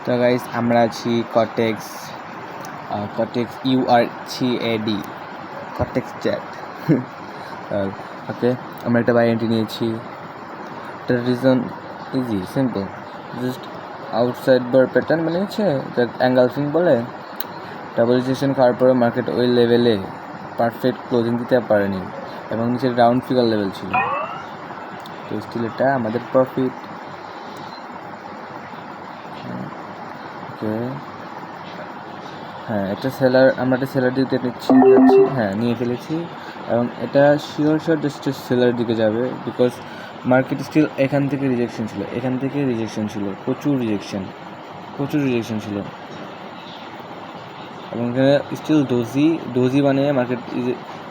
তো গাইস আমরা আছি কটেক্স URCAD কটেক্স চ্যাট। ওকে, আমরা একটা বাই এন্ট্রি নিয়েছি। এটার reason easy simple, just outside bar pattern বানিয়েছে, অ্যাঙ্গালফিং বলে। ডাবলাইজেশন খাওয়ার পরে মার্কেট ওই লেভেলে পারফেক্ট ক্লোজিং দিতে পারেনি এবং নিচের রাউন্ড ফিগার লেভেল ছিল। তো স্টিল এটা আমাদের প্রফিট। ওকে, হ্যাঁ, এটা সেলার, আমরা একটা সেলার দিকে যাচ্ছি, হ্যাঁ নিয়ে ফেলেছি। এবং এটা শিওর জাস্ট সেলার দিকে যাবে, বিকজ মার্কেট স্টিল এখান থেকে রিজেকশন ছিল, এখান থেকে রিজেকশন ছিল, প্রচুর রিজেকশন ছিল। এবং এখানে স্টিল ডোজি বানিয়ে মার্কেট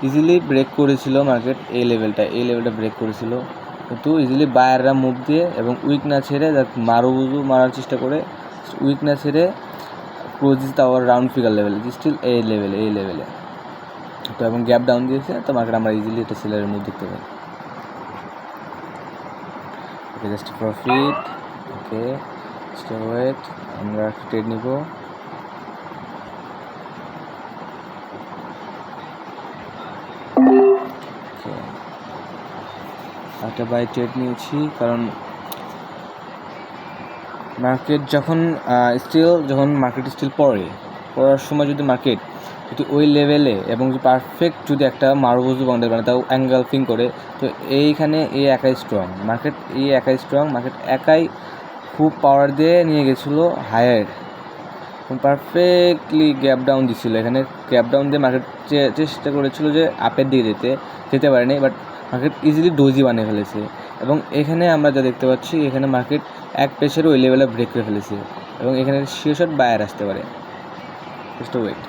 ইজিলি ব্রেক করেছিল। মার্কেট এই লেভেলটা ব্রেক করেছিল, কিন্তু ইজিলি বায়াররা মুভ দিয়ে এবং উইক না ছেড়ে মারার চেষ্টা করে, উইক না ছেড়ে ক্লোজ দিতে আবার রাউন্ড ফিগার লেভেলে, স্টিল এই লেভেলে তো, এবং গ্যাপ ডাউন দিয়েছে। তো মার্কেট আমরা ইজিলি এটা সেলারের মুভ দেখতে পাই। ওকে, জাস্ট প্রফিট। ওকে, ওয়েট, আমরা ট্রেড নিব। একটা বাই ট্রেড নিয়েছি, কারণ মার্কেট যখন মার্কেট স্টিল পড়ার সময় যদি মার্কেট ওই লেভেলে এবং পারফেক্ট যদি একটা মারুবুজু বাউন্ডারি বানায়, তাও অ্যাঙ্গালফিং করে, তো এইখানে একাই স্ট্রং, মার্কেট একাই খুব পাওয়ার দিয়ে নিয়ে গেছিলো হায়ার, পারফেক্টলি গ্যাপ ডাউন দিচ্ছিলো। এখানে গ্যাপ ডাউন দিয়ে মার্কেট চেষ্টা করেছিল যে আপের দিকে যেতে পারেনি, বাট মার্কেট ইজিলি ডোজি বানিয়ে ফেলেছে। এবং এখানে আমরা যা দেখতে পাচ্ছি, এখানে মার্কেট এক পেসের ওই লেভেলে ব্রেক করে ফেলেছে এবং এখানে শিওর শট বায়ার আসতে পারে। Just wait.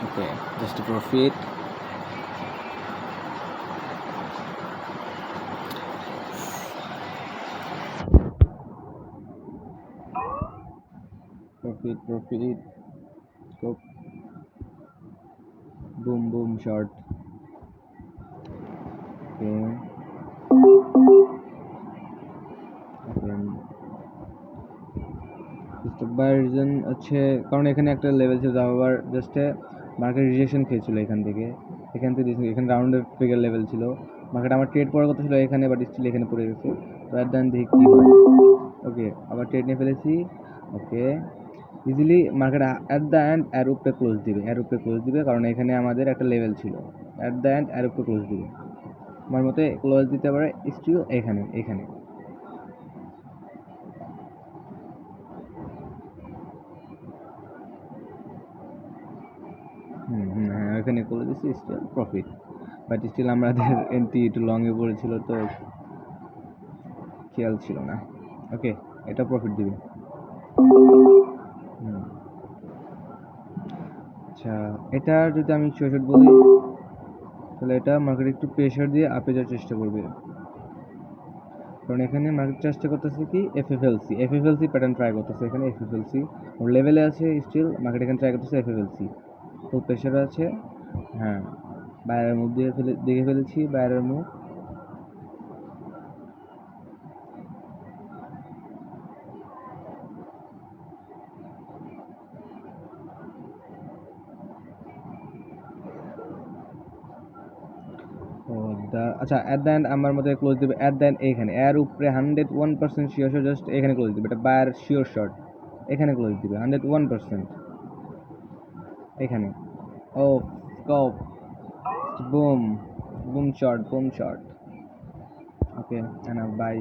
Okay, just profit. boom short. Reason হচ্ছে কারণ এখানে একটা লেভেল ছিল, আবার জাস্ট মার্কেট রিজেকশন খেয়েছিল এখানে রাউন্ডের ফিগার লেভেল ছিল। মার্কেট আমার ট্রেড করার কথা ছিল এখানে, বাট স্টিল এখানে পড়ে গেছে। দেখি কী হয়। ওকে, আবার ট্রেড নিয়ে ফেলেছি। Okay, easily market at the end অ্যারোপে ক্লোজ দিবে, কারণ এখানে আমাদের একটা লেভেল ছিল। অ্যাট দ্য এন্ড অ্যারোপে ক্লোজ দিবে, আমার মতে ক্লোজ দিতে পারে স্টিল এখানে। হ্যাঁ, এখানে ক্লোজ দিচ্ছি, স্টিল প্রফিট। বাট স্টিল আমাদের এন্ট্রি একটু লংয়ে পড়েছিল, তো খেয়াল ছিল না। ওকে, এটা প্রফিট দিবে। আচ্ছা, এটা যদি আমি শর্ট বলি, তাহলে এটা মার্কেট একটু প্রেশার দিয়ে আপে যাওয়ার চেষ্টা করবে, কারণ এখানে মার্কেট চেষ্টা করতেছে কি এফএফএলসি প্যাটার্ন ট্রাই করতেছে। এখানে এফএফএলসি ওর লেভেলে আছে, স্টিল মার্কেট এখানে ট্রাই করতেছে এফএফএলসি, তো প্রেশার আছে। হ্যাঁ, বাইরের মুভ দেখে ফেলেছি, বাইরের মুভ। আচ্ছা, অ্যাট দ্য এন্ড আমার মধ্যে ক্লোজ দিবে, অ্যাট দ্য এন্ড এখানে এর উপরে 101% শিওর শট, জাস্ট এখানে ক্লোজ দিবে। এটা বায়ার শিওর শট, এখানে ক্লোজ দিবে 101% এখানে। ও স্কপ, বুম শট। Okay, by.